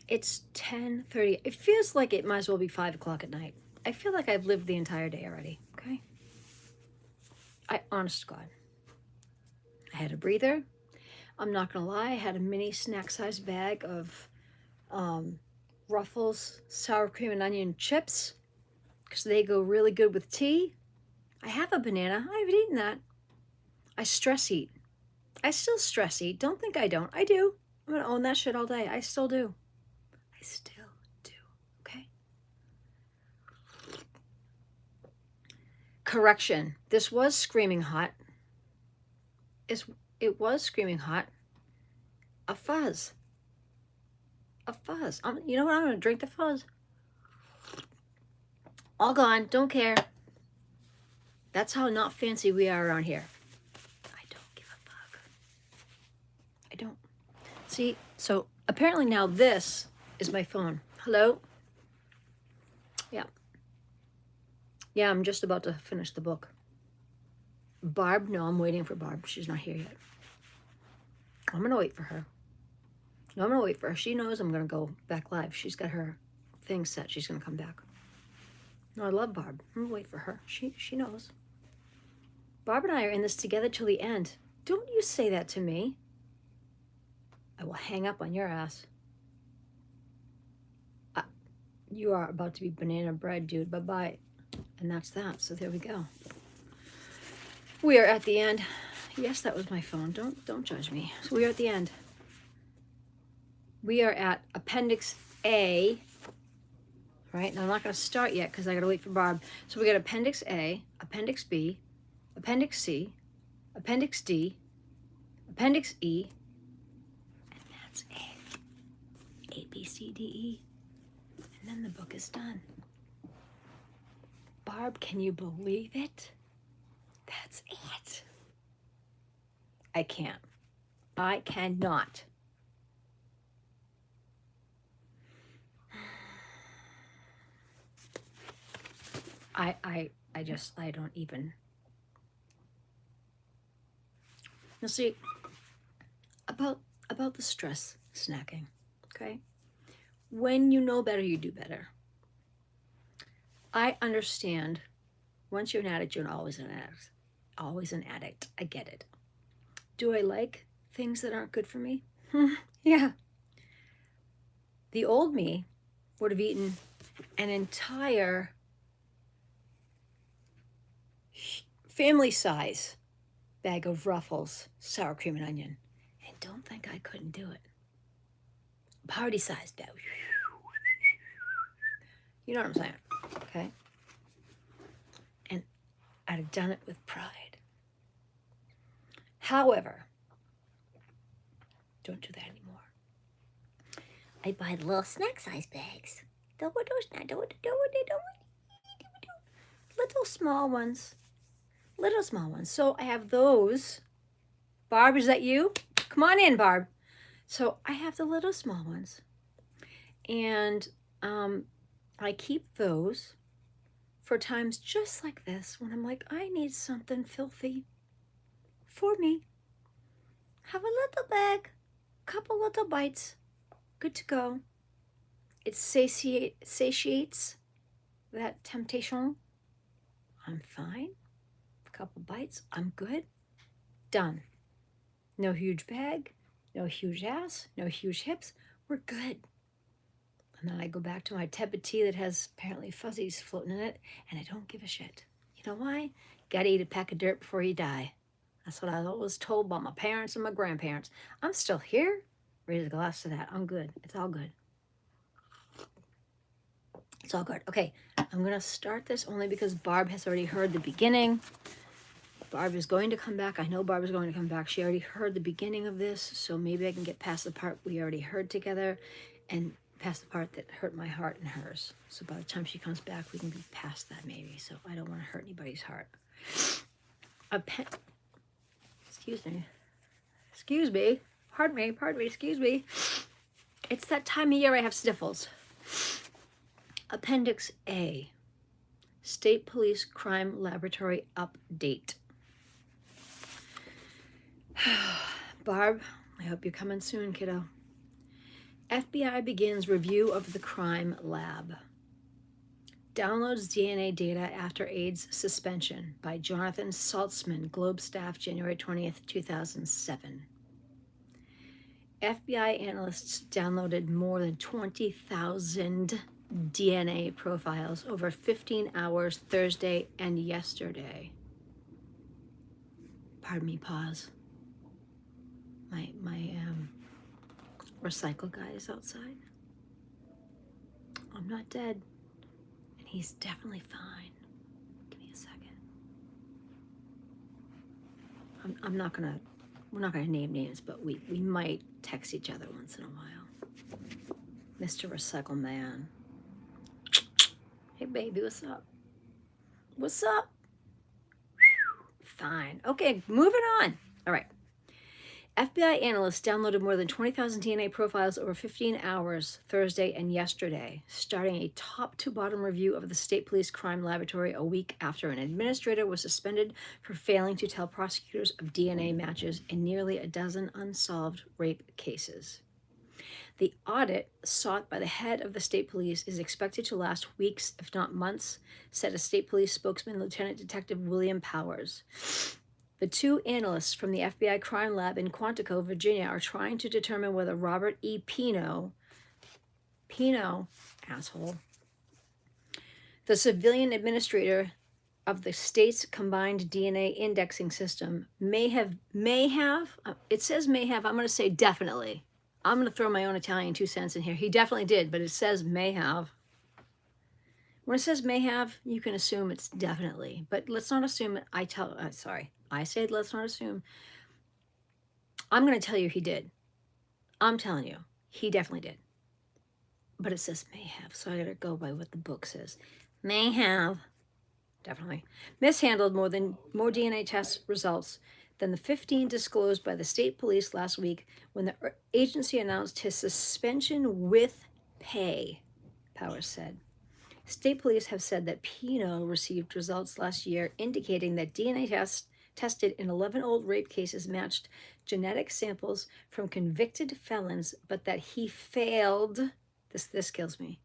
It's 10:30. It feels like it might as well be 5 o'clock at night. I feel like I've lived the entire day already, okay? Honest to God. I had a breather. I'm not gonna lie, I had a mini snack-sized bag of Ruffles sour cream and onion chips because they go really good with tea. I have a banana. I haven't eaten that. I stress eat. I still stress eat. Don't think I don't. I do. I'm gonna own that shit all day. I still do. I still do. Okay? Correction. This was screaming hot. It was screaming hot. A fuzz. A fuzz. You know what? I'm gonna drink the fuzz. All gone. Don't care. That's how not fancy we are around here. I don't give a fuck. I don't. See, so apparently now this is my phone. Hello? Yeah. Yeah, I'm just about to finish the book. Barb, no, I'm waiting for Barb. She's not here yet. I'm going to wait for her. No, I'm going to wait for her. She knows I'm going to go back live. She's got her thing set. She's going to come back. No, I love Barb. I'm going to wait for her. She knows. Barb and I are in this together till the end. Don't you say that to me. I will hang up on your ass. You are about to be banana bread, dude. Bye-bye. And that's that. So there we go. We are at the end. Yes, that was my phone. Don't judge me. So we are at the end. We are at Appendix A. Right? Now I'm not going to start yet because I got to wait for Barb. So we got Appendix A, Appendix B, Appendix C, Appendix D, Appendix E, and that's it. A, B, C, D, E. And then the book is done. Barb, can you believe it? That's it. I can't. I cannot. I don't even. Now see, about the stress snacking, okay? When you know better, you do better. I understand. Once you're an addict, you're always an addict. Always an addict. I get it. Do I like things that aren't good for me? Yeah. The old me would have eaten an entire family size bag of Ruffles sour cream and onion. And don't think I couldn't do it. Party size bag. You know what I'm saying? Okay. And I'd have done it with pride. However, don't do that anymore. I buy the little snack size bags. Little small ones. Little small ones. So I have those. Barb, is that you? Come on in, Barb. So I have the little small ones. And I keep those for times just like this when I'm like, I need something filthy for me. Have a little bag, couple little bites, good to go. It satiates that temptation. I'm fine. A couple bites, I'm good. Done. No huge bag, no huge ass, no huge hips. We're good. And then I go back to my tepid tea that has apparently fuzzies floating in it, and I don't give a shit. You know why? Gotta eat a pack of dirt before you die. That's what I was always told by my parents and my grandparents. I'm still here. Raise a glass to that. I'm good. It's all good. It's all good. Okay, I'm going to start this only because Barb has already heard the beginning. Barb is going to come back. I know Barb is going to come back. She already heard the beginning of this, so maybe I can get past the part we already heard together and past the part that hurt my heart and hers. So by the time she comes back, we can be past that maybe. So I don't want to hurt anybody's heart. Excuse me. Excuse me. Pardon me. Excuse me. It's that time of year I have sniffles. Appendix A. State Police Crime Laboratory Update. Barb, I hope you're coming soon, kiddo. FBI begins review of the crime lab. Downloads DNA data after AIDS suspension by Jonathan Saltzman, Globe staff, January 20th, 2007. FBI analysts downloaded more than 20,000 DNA profiles over 15 hours Thursday and yesterday. Pardon me, pause. My recycle guy is outside. I'm not dead, and he's definitely fine. Give me a second. We're not gonna name names, but we might text each other once in a while. Mr. Recycle Man. Hey baby, what's up? What's up? Fine. Okay, moving on. All right. FBI analysts downloaded more than 20,000 DNA profiles over 15 hours Thursday and yesterday, starting a top-to-bottom review of the State Police Crime Laboratory a week after an administrator was suspended for failing to tell prosecutors of DNA matches in nearly a dozen unsolved rape cases. The audit sought by the head of the state police is expected to last weeks, if not months, said a state police spokesman, Lieutenant Detective William Powers. The two analysts from the FBI crime lab in Quantico, Virginia, are trying to determine whether Robert E. Pino, asshole, the civilian administrator of the state's combined DNA indexing system, may have, it says may have, I'm going to say definitely. I'm going to throw my own Italian 2 cents in here. He definitely did, but it says may have. When it says may have, you can assume it's definitely, but let's not assume it. I said let's not assume. I'm going to tell you he did. I'm telling you, he definitely did. But it says may have, so I got to go by what the book says. May have, definitely, mishandled more DNA test results than the 15 disclosed by the state police last week when the agency announced his suspension with pay, Powers said. State police have said that Pino received results last year indicating that DNA tests tested in 11 old rape cases matched genetic samples from convicted felons, but that he failed, this kills me,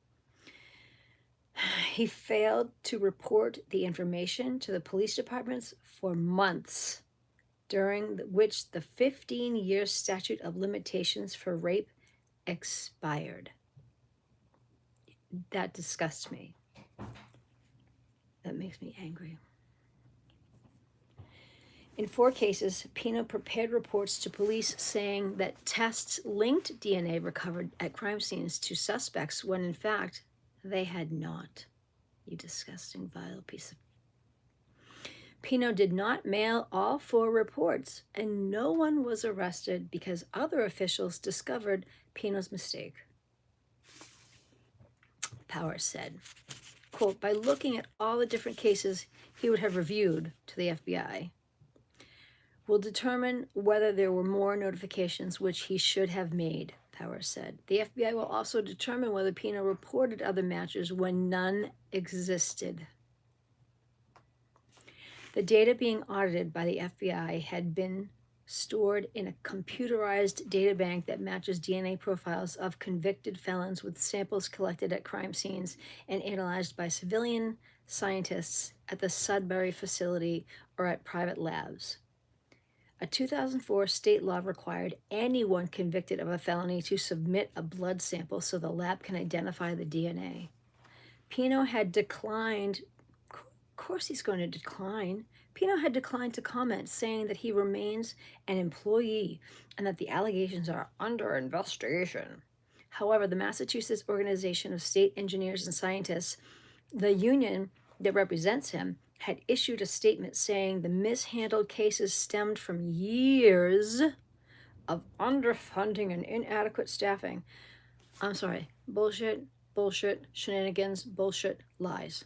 he failed to report the information to the police departments for months, during which the 15-year statute of limitations for rape expired. That disgusts me. That makes me angry. In 4 cases, Pino prepared reports to police saying that tests linked DNA recovered at crime scenes to suspects when in fact they had not. You disgusting, vile piece of... Pino did not mail all 4 reports, and no one was arrested because other officials discovered Pino's mistake. Powers said, quote, by looking at all the different cases he would have reviewed to the FBI, will determine whether there were more notifications which he should have made, Powers said. The FBI will also determine whether Pino reported other matches when none existed. The data being audited by the FBI had been stored in a computerized data bank that matches DNA profiles of convicted felons with samples collected at crime scenes and analyzed by civilian scientists at the Sudbury facility or at private labs. A 2004 state law required anyone convicted of a felony to submit a blood sample so the lab can identify the DNA. Pino had declined, of course he's going to decline. Pino had declined to comment, saying that he remains an employee and that the allegations are under investigation. However, the Massachusetts Organization of State Engineers and Scientists, the union that represents him, had issued a statement saying the mishandled cases stemmed from years of underfunding and inadequate staffing. I'm sorry, bullshit, shenanigans, bullshit, lies.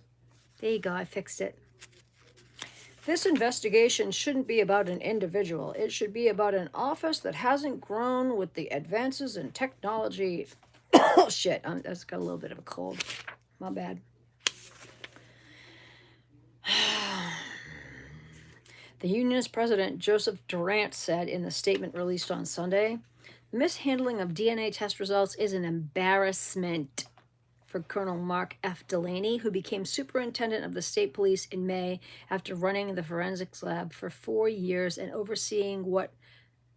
There you go, I fixed it. This investigation shouldn't be about an individual. It should be about an office that hasn't grown with the advances in technology. Oh, shit, I just got a little bit of a cold. My bad. The union's president, Joseph Durant, said in the statement released on Sunday, The mishandling of DNA test results is an embarrassment for Colonel Mark F. Delaney, who became superintendent of the state police in May after running the forensics lab for 4 years and overseeing what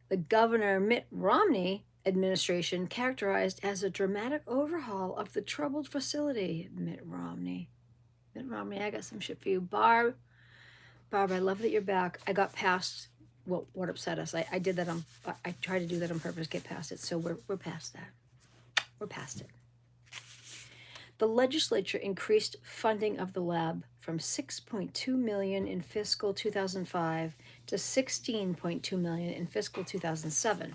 the Governor Mitt Romney administration characterized as a dramatic overhaul of the troubled facility. Mitt Romney, I got some shit for you. Barb, I love that you're back. I got past what upset us. I did that I tried to do that on purpose, get past it. So we're past that. We're past it. The legislature increased funding of the lab from $6.2 million in fiscal 2005 to $16.2 million in fiscal 2007,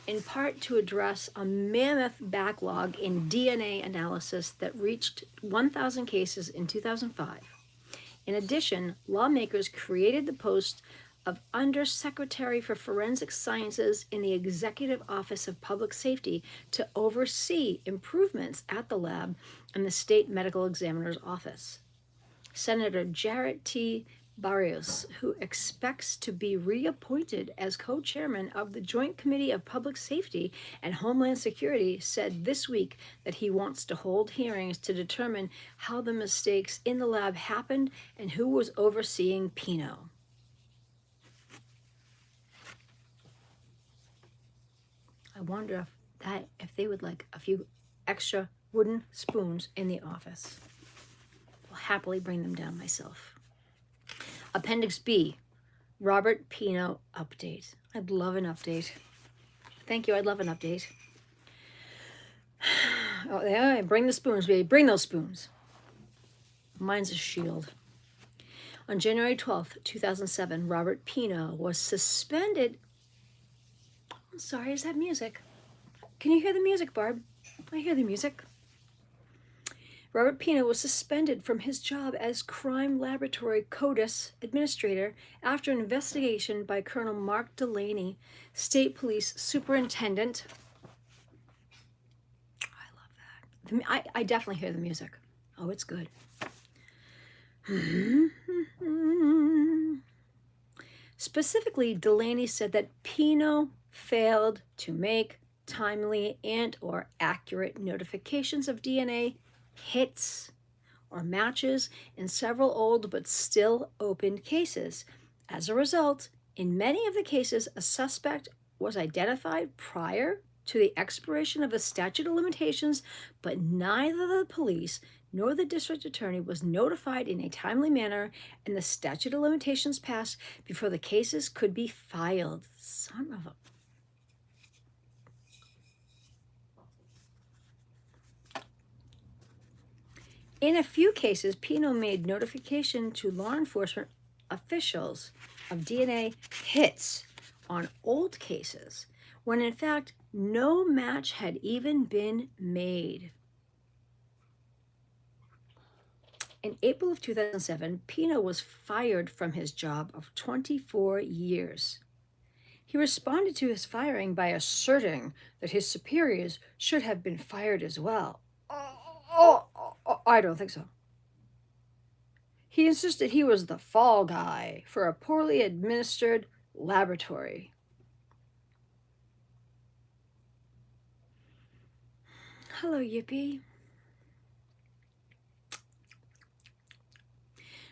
in part to address a mammoth backlog in DNA analysis that reached 1,000 cases in 2005. In addition, lawmakers created the post of Undersecretary for Forensic Sciences in the Executive Office of Public Safety to oversee improvements at the lab and the State Medical Examiner's Office. Senator Jarrett T. Barrios, who expects to be reappointed as co-chairman of the Joint Committee of Public Safety and Homeland Security, said this week that he wants to hold hearings to determine how the mistakes in the lab happened and who was overseeing Pino. I wonder if they would like a few extra wooden spoons in the office. I'll happily bring them down myself. Appendix B, Robert Pino update. I'd love an update. Thank you, I'd love an update. Oh, yeah, bring the spoons, baby. Bring those spoons. Mine's a shield. On January 12th, 2007, Robert Pino was suspended. I'm sorry, is that music? Can you hear the music, Barb? I hear the music. Robert Pino was suspended from his job as Crime Laboratory CODIS administrator after an investigation by Colonel Mark Delaney, State Police Superintendent. I love that. I definitely hear the music. Oh, it's good. Specifically, Delaney said that Pino failed to make timely and or accurate notifications of DNA hits or matches in several old but still open cases. As a result, in many of the cases, a suspect was identified prior to the expiration of the statute of limitations, but neither the police nor the district attorney was notified in a timely manner, and the statute of limitations passed before the cases could be filed. Son of a... In a few cases, Pino made notification to law enforcement officials of DNA hits on old cases, when in fact no match had even been made. In April of 2007, Pino was fired from his job of 24 years. He responded to his firing by asserting that his superiors should have been fired as well. I don't think so. He insisted he was the fall guy for a poorly administered laboratory. Hello, Yippee.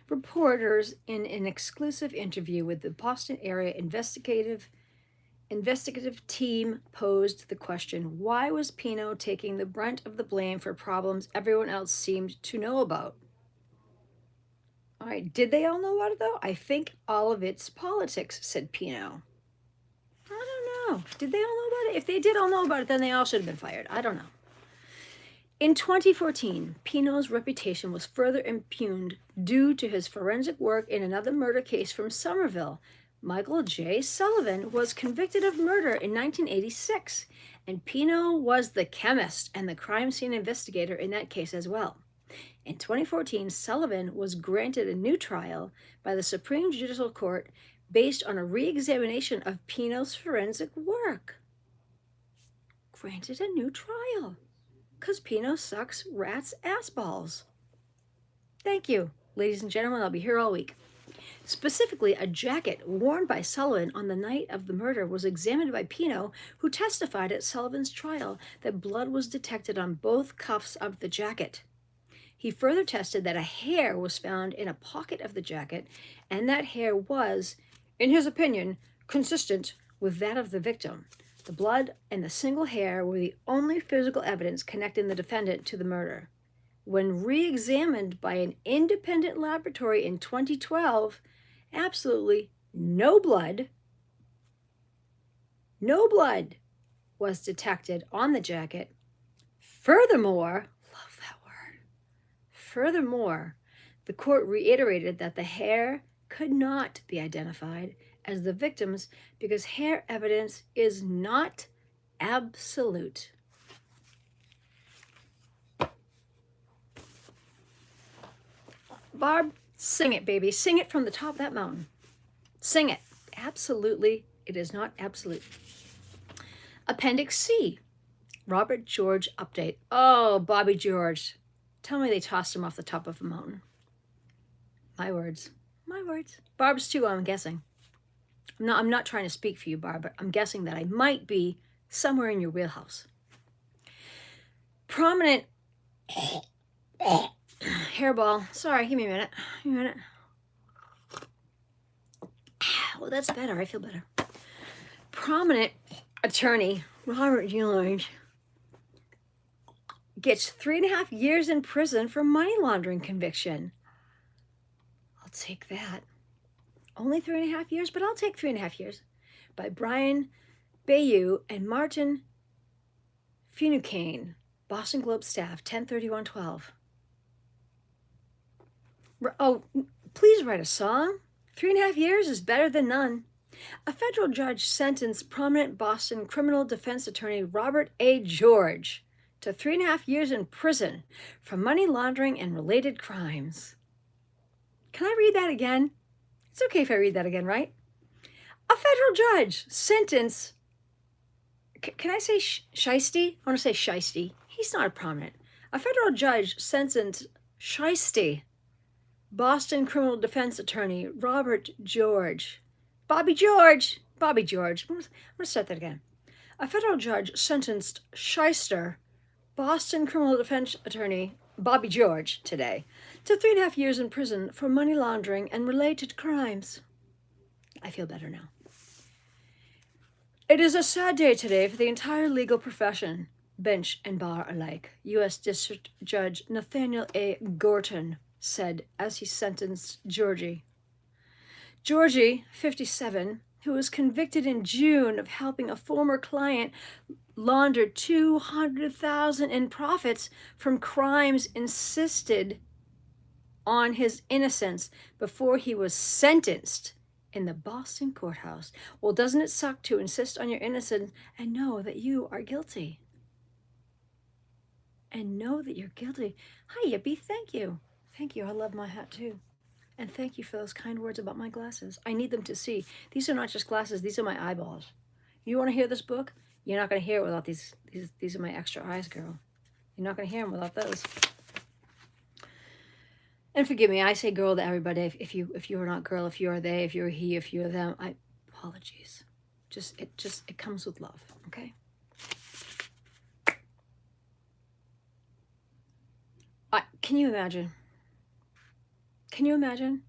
Reporters, in an exclusive interview with the Boston area investigative team, posed the question, why was Pino taking the brunt of the blame for problems everyone else seemed to know about? All right, did they all know about it though? I think all of it's politics, said Pino. I don't know. Did they all know about it? If they did all know about it, then they all should have been fired. I don't know. In 2014, Pino's reputation was further impugned due to his forensic work in another murder case from Somerville. Michael J. Sullivan was convicted of murder in 1986, and Pino was the chemist and the crime scene investigator in that case as well. In 2014, Sullivan was granted a new trial by the Supreme Judicial Court based on a re-examination of Pino's forensic work. Granted a new trial. Because Pino sucks rats' ass balls. Thank you, ladies and gentlemen. I'll be here all week. Specifically, a jacket worn by Sullivan on the night of the murder was examined by Pino, who testified at Sullivan's trial that blood was detected on both cuffs of the jacket. He further tested that a hair was found in a pocket of the jacket, and that hair was, in his opinion, consistent with that of the victim. The blood and the single hair were the only physical evidence connecting the defendant to the murder. When re-examined by an independent laboratory in 2012, absolutely no blood was detected on the jacket. Furthermore, love that word. Furthermore, the court reiterated that the hair could not be identified as the victim's because hair evidence is not absolute. Barb, sing it, baby. Sing it from the top of that mountain. Sing it. Absolutely, it is not absolute. Appendix C, Robert George update. Oh, Bobby George. Tell me they tossed him off the top of a mountain. My words. My words. Barb's too, I'm guessing. I'm not trying to speak for you, Barb, but I'm guessing that I might be somewhere in your wheelhouse. Prominent hairball. Sorry, give me a minute. Give me a minute. Well, that's better. I feel better. Prominent attorney Robert George gets 3.5 years in prison for money laundering conviction. I'll take that. Only 3.5 years, but I'll take 3.5 years. By Brian Bayou and Martin Finucane, Boston Globe staff, 10/31/12. Oh, please write a song. 3.5 years is better than none. A federal judge sentenced prominent Boston criminal defense attorney Robert A. George to 3.5 years in prison for money laundering and related crimes. Can I read that again? It's okay if I read that again, right? A federal judge sentenced, can I say Shiesty? I want to say Shiesty. He's not a prominent. A federal judge sentenced Shiesty Boston criminal defense attorney Robert George. Bobby George. I'm going to start that again. A federal judge sentenced shyster Boston criminal defense attorney Bobby George today to 3.5 years in prison for money laundering and related crimes. I feel better now. It is a sad day today for the entire legal profession, bench and bar alike, U.S. District Judge Nathaniel A. Gorton said as he sentenced Georgie. Georgie, 57, who was convicted in June of helping a former client launder $200,000 in profits from crimes, insisted on his innocence before he was sentenced in the Boston courthouse. Well, doesn't it suck to insist on your innocence and know that you are guilty? And know that you're guilty. Hi, Yippee, thank you. Thank you. I love my hat too. And thank you for those kind words about my glasses. I need them to see. These are not just glasses. These are my eyeballs. You want to hear this book? You're not going to hear it without these. These are my extra eyes, girl. You're not going to hear them without those. And forgive me, I say girl to everybody. If you are not girl, if you are they, if you're he, if you're them, apologies. It comes with love, okay? Can you imagine? Can you imagine?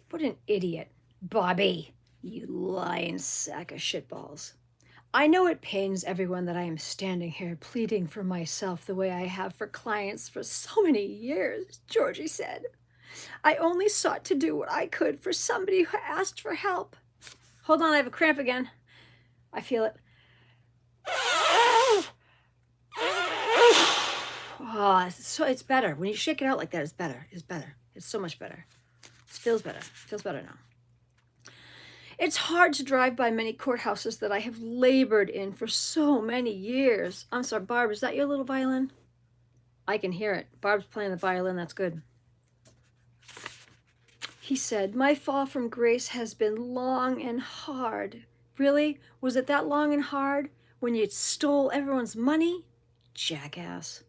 What an idiot. Bobby, you lying sack of shitballs. I know it pains everyone that I am standing here pleading for myself the way I have for clients for so many years, Georgie said. I only sought to do what I could for somebody who asked for help. Hold on, I have a cramp again. I feel it. Oh, so it's better. When you shake it out like that, it's better. It's better. It's so much better. It feels better. It feels better now. It's hard to drive by many courthouses that I have labored in for so many years. I'm sorry, Barb, is that your little violin? I can hear it. Barb's playing the violin. That's good. He said, my fall from grace has been long and hard. Really? Was it that long and hard when you stole everyone's money? Jackass.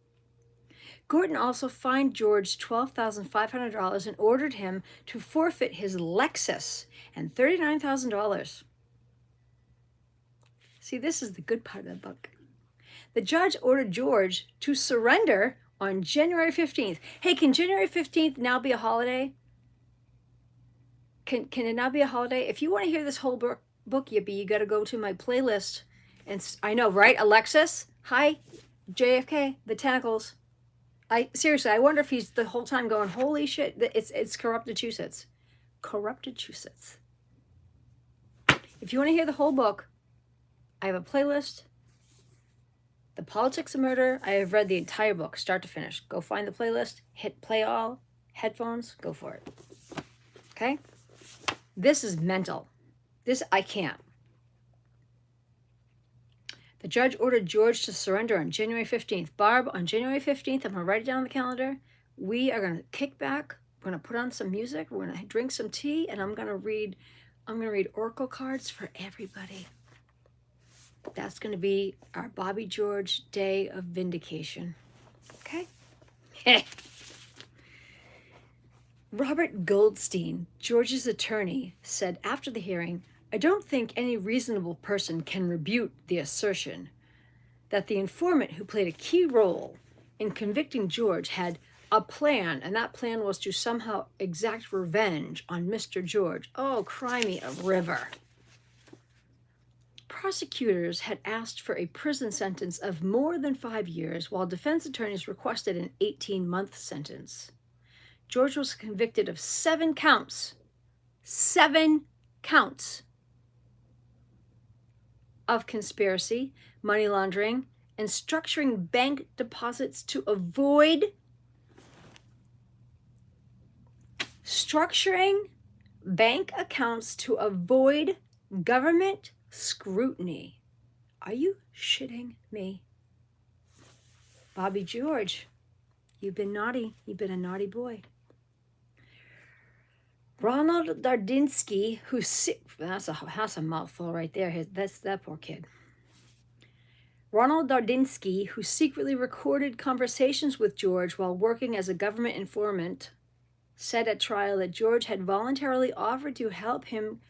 Gordon also fined George $12,500 and ordered him to forfeit his Lexus and $39,000. See, this is the good part of the book. The judge ordered George to surrender on January 15th. Hey, can January 15th now be a holiday? Can it now be a holiday? If you want to hear this whole book, yippee, you got to go to my playlist. And I know, right? Alexis, hi, JFK, the tentacles. Seriously, I wonder if he's the whole time going, holy shit, it's Corrupted-Chusets. Corrupted-Chusets. If you want to hear the whole book, I have a playlist. The Politics of Murder. I have read the entire book, start to finish. Go find the playlist, hit play all, headphones, go for it. Okay? This is mental. This, I can't. The judge ordered George to surrender on January 15th. Barb, on January 15th, I'm going to write it down on the calendar. We are going to kick back. We're going to put on some music. We're going to drink some tea, and I'm going to read oracle cards for everybody. That's going to be our Bobby George Day of Vindication. Okay? Robert Goldstein, George's attorney, said after the hearing, I don't think any reasonable person can rebut the assertion that the informant who played a key role in convicting George had a plan, and that plan was to somehow exact revenge on Mr. George. Oh, cry me a river. Prosecutors had asked for a prison sentence of more than 5 years, while defense attorneys requested an 18-month sentence. George was convicted of 7 counts. 7 counts of conspiracy, money laundering, and structuring bank deposits to avoid bank accounts to avoid government scrutiny. Are you shitting me? Bobby George, you've been naughty. You've been a naughty boy. Ronald Dardinsky, that's a mouthful right there. That's that poor kid. Ronald Dardinsky, who secretly recorded conversations with George while working as a government informant, said at trial that George had voluntarily offered to help him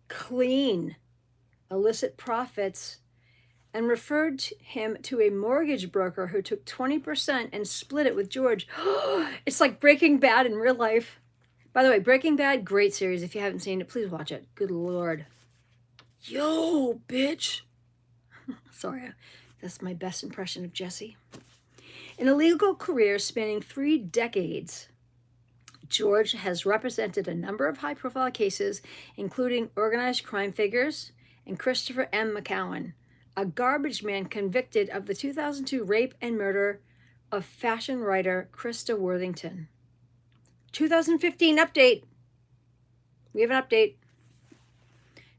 clean illicit profits and referred him to a mortgage broker who took 20% and split it with George. It's like Breaking Bad in real life. By the way, Breaking Bad, great series. If you haven't seen it, please watch it. Good Lord. Yo, bitch. Sorry, that's my best impression of Jesse. In a legal career spanning 3 decades, George has represented a number of high-profile cases, including organized crime figures and Christopher M. McCowan, a garbage man convicted of the 2002 rape and murder of fashion writer Krista Worthington. 2015 update. We have an update.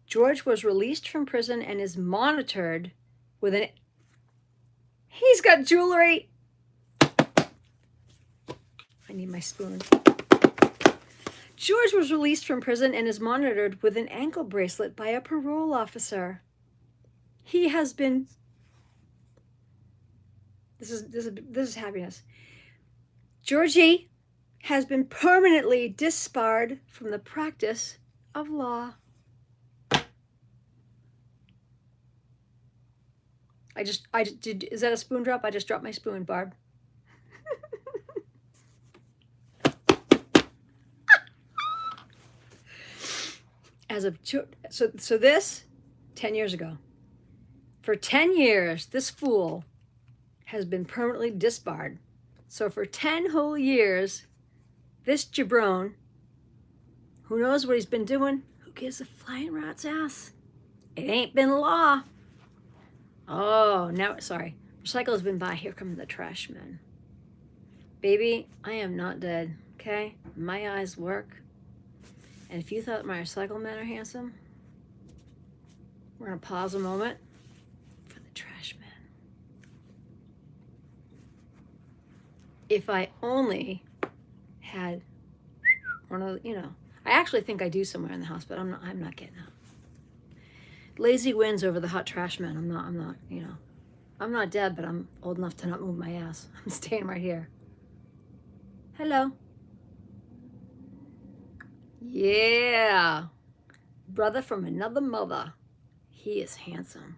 George was released from prison and is monitored with an... He's got jewelry. I need my spoon. George was released from prison and is monitored with an ankle bracelet by a parole officer. He has been... This is happiness. Georgie has been permanently disbarred from the practice of law. Is that a spoon drop? I just dropped my spoon, Barb. So this, 10 years ago. For 10 years, this fool has been permanently disbarred. So for 10 whole years, this jabron, who knows what he's been doing? Who gives a flying rat's ass? It ain't been law. Oh, now, sorry. Recycle has been by. Here come the trash men. Baby, I am not dead, okay? My eyes work. And if you thought my recycle men are handsome, we're going to pause a moment for the trash men. If I only had one of the, I actually think I do somewhere in the house, but I'm not getting up. Lazy wins over the hot trash man. I'm not dead, but I'm old enough to not move my ass. I'm staying right here. Hello. Yeah. Brother from another mother. He is handsome.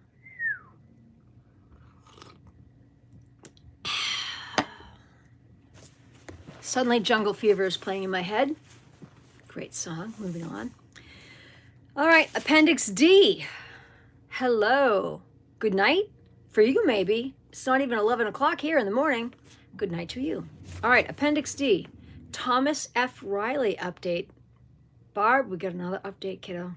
Suddenly Jungle Fever is playing in my head. Great song. Moving on. All right, Appendix D. Hello. Good night. For you, maybe. It's not even 11 o'clock here in the morning. Good night to you. All right, Appendix D. Thomas F. Riley update. Barb, we got another update, kiddo.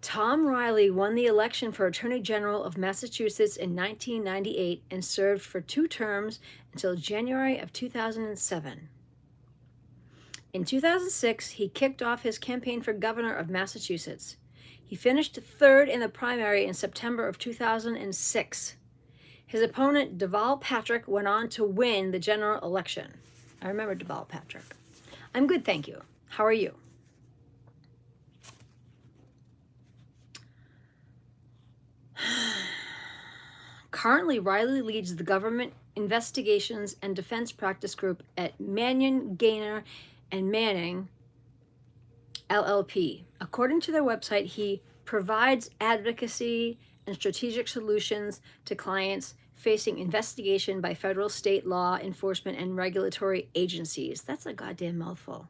Tom Riley won the election for Attorney General of Massachusetts in 1998 and served for 2 terms until January of 2007. In 2006, he kicked off his campaign for governor of Massachusetts. He finished 3rd in the primary in September of 2006. His opponent, Deval Patrick, went on to win the general election. I remember Deval Patrick. I'm good, thank you. How are you? Currently, Riley leads the Government Investigations and Defense Practice Group at Mannion, Gaynor, and Manning, LLP. According to their website, he provides advocacy and strategic solutions to clients facing investigation by federal, state law enforcement, and regulatory agencies. That's a goddamn mouthful.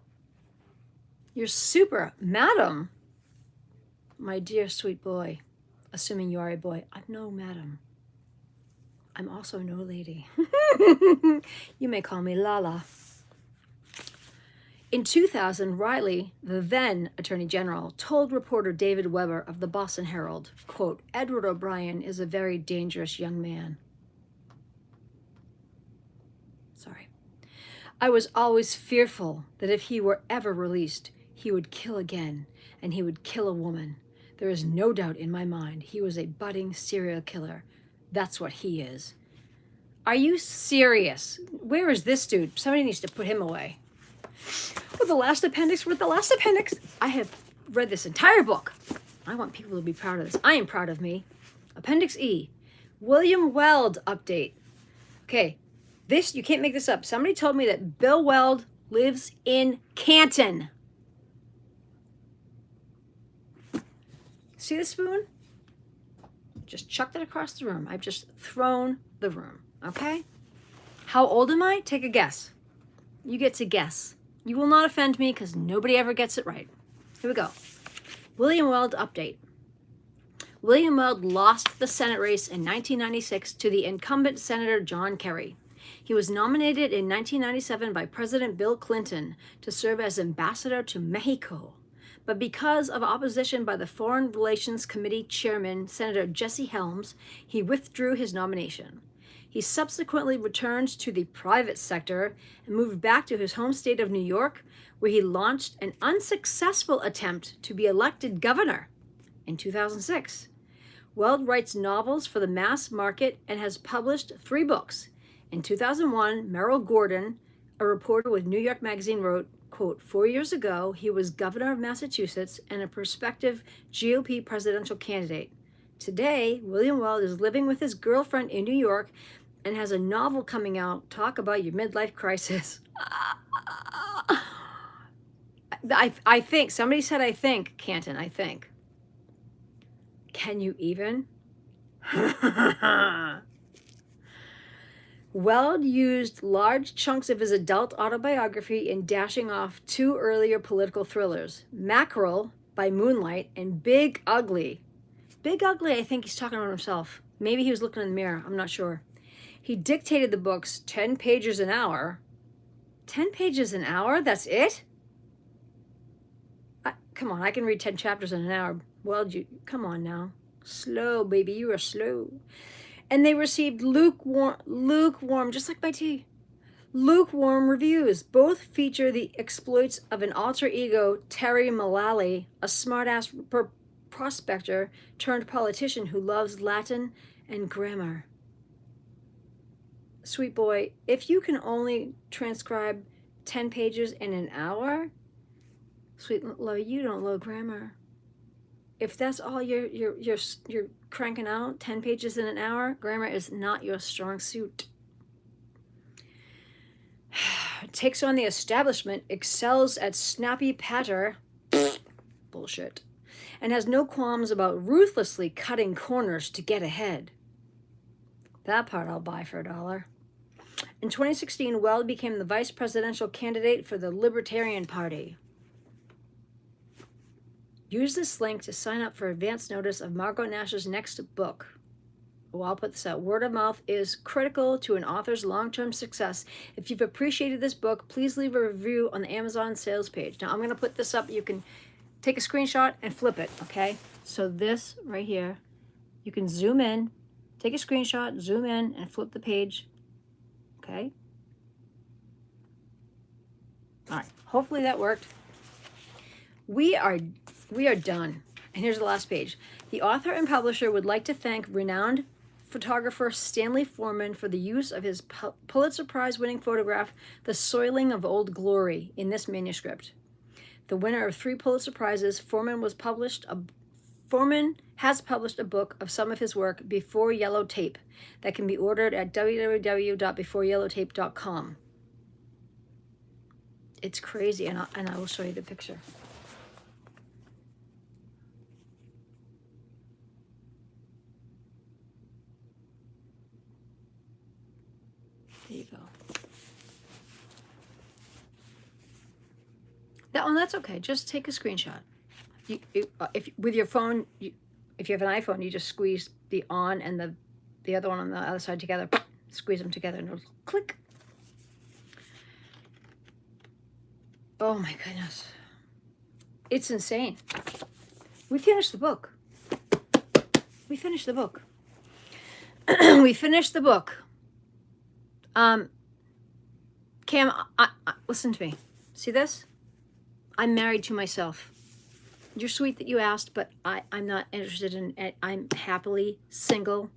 You're super, madam. My dear sweet boy, assuming you are a boy. I'm no madam. I'm also no lady. You may call me Lala. In 2000, Riley, the then Attorney General, told reporter David Weber of the Boston Herald, quote, "Edward O'Brien is a very dangerous young man." Sorry. "I was always fearful that if he were ever released, he would kill again, and he would kill a woman. There is no doubt in my mind he was a budding serial killer. That's what he is." Are you serious? Where is this dude? Somebody needs to put him away. With the last appendix, I have read this entire book. I want people to be proud of this. I am proud of me. Appendix E, William Weld update. Okay, this, you can't make this up. Somebody told me that Bill Weld lives in Canton. See the spoon? Just chucked it across the room. I've just thrown the room, okay? How old am I? Take a guess. You get to guess. You will not offend me because nobody ever gets it right. Here we go. William Weld update. William Weld lost the Senate race in 1996 to the incumbent Senator John Kerry. He was nominated in 1997 by President Bill Clinton to serve as ambassador to Mexico. But because of opposition by the Foreign Relations Committee Chairman, Senator Jesse Helms, he withdrew his nomination. He subsequently returned to the private sector and moved back to his home state of New York, where he launched an unsuccessful attempt to be elected governor in 2006. Weld writes novels for the mass market and has published 3 books. In 2001, Merrill Gordon, a reporter with New York Magazine, wrote, quote, 4 years ago, he was governor of Massachusetts and a prospective GOP presidential candidate. Today, William Weld is living with his girlfriend in New York and has a novel coming out. Talk about your midlife crisis. I think, somebody said I think, Canton, I think. Can you even? Weld used large chunks of his adult autobiography in dashing off 2 earlier political thrillers, Mackerel by Moonlight and Big Ugly. Big Ugly, I think he's talking about himself. Maybe he was looking in the mirror, I'm not sure. He dictated the books 10 pages an hour. 10 pages an hour? That's it? Come on, I can read 10 chapters in an hour. Well, come on now. Slow, baby, you are slow. And they received lukewarm, just like my tea, lukewarm reviews. Both feature the exploits of an alter ego, Terry Mullally, a smartass prospector turned politician who loves Latin and grammar. Sweet boy, if you can only transcribe 10 pages in an hour, sweet love, you don't know grammar. If that's all you're cranking out, 10 pages in an hour, grammar is not your strong suit. takes on the establishment, excels at snappy patter, bullshit, and has no qualms about ruthlessly cutting corners to get ahead. That part I'll buy for $1. In 2016, Weld became the vice presidential candidate for the Libertarian Party. Use this link to sign up for advance notice of Margot Nash's next book. Well, I'll put this out. Word of mouth is critical to an author's long-term success. If you've appreciated this book, please leave a review on the Amazon sales page. Now, I'm going to put this up. You can take a screenshot and flip it, okay? So this right here, you can zoom in, take a screenshot, zoom in, and flip the page, okay? All right, hopefully that worked. We are done. And here's the last page. The author and publisher would like to thank renowned photographer Stanley Foreman for the use of his Pulitzer Prize winning photograph, The Soiling of Old Glory, in this manuscript. The winner of 3 Pulitzer Prizes, Foreman has published a book of some of his work, Before Yellow Tape, that can be ordered at www.beforeyellowtape.com. It's crazy, and I will show you the picture. There you go. That's okay. Just take a screenshot. If with your phone, if you have an iPhone, you just squeeze the on and the other one on the other side together. Squeeze them together, and it'll click. Oh my goodness, it's insane. We finished the book. We finished the book. We finished the book. Cam, listen to me. See this? I'm married to myself. You're sweet that you asked, but I'm not interested in it. I'm happily single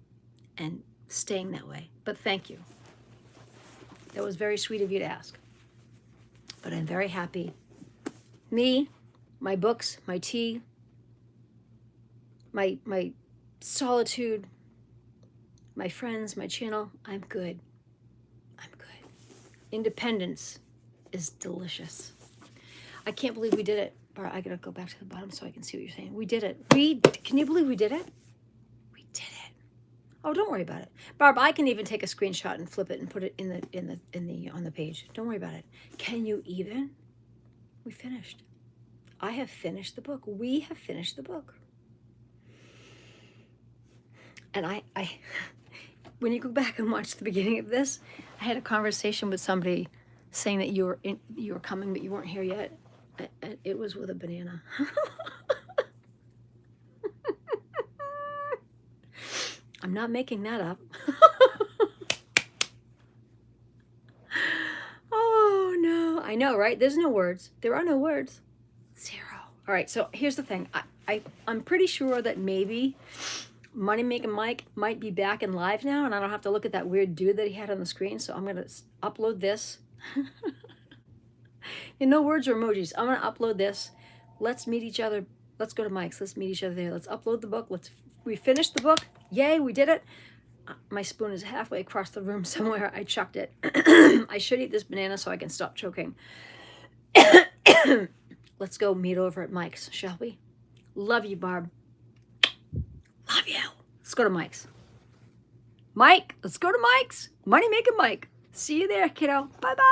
and staying that way. But thank you. That was very sweet of you to ask. But I'm very happy. Me, my books, my tea, my solitude, my friends, my channel, I'm good. I'm good. Independence is delicious. I can't believe we did it. Barb, I gotta go back to the bottom so I can see what you're saying. We did it. Can you believe we did it? We did it. Oh, don't worry about it. Barb, I can even take a screenshot and flip it and put it on the page. Don't worry about it. Can you even? We finished. I have finished the book. We have finished the book. And I when you go back and watch the beginning of this, I had a conversation with somebody saying that you were coming, but you weren't here yet. And it was with a banana. I'm not making that up. Oh no, I know, right? There's no words. There are no words. 0. All right, so here's the thing. I'm pretty sure that maybe Money Making Mike might be back and live now, and I don't have to look at that weird dude that he had on the screen. So I'm gonna upload this. No words or emojis. I'm gonna upload this. Let's meet each other. Let's go to Mike's. Let's meet each other there. Let's upload the book. We finished the book. Yay, we did it. My spoon is halfway across the room somewhere. I chucked it. I should eat this banana so I can stop choking. Let's go meet over at Mike's, shall we? Love you, Barb. Love you. Let's go to Mike's. Mike, let's go to Mike's. Money Making Mike. See you there, kiddo. Bye-bye.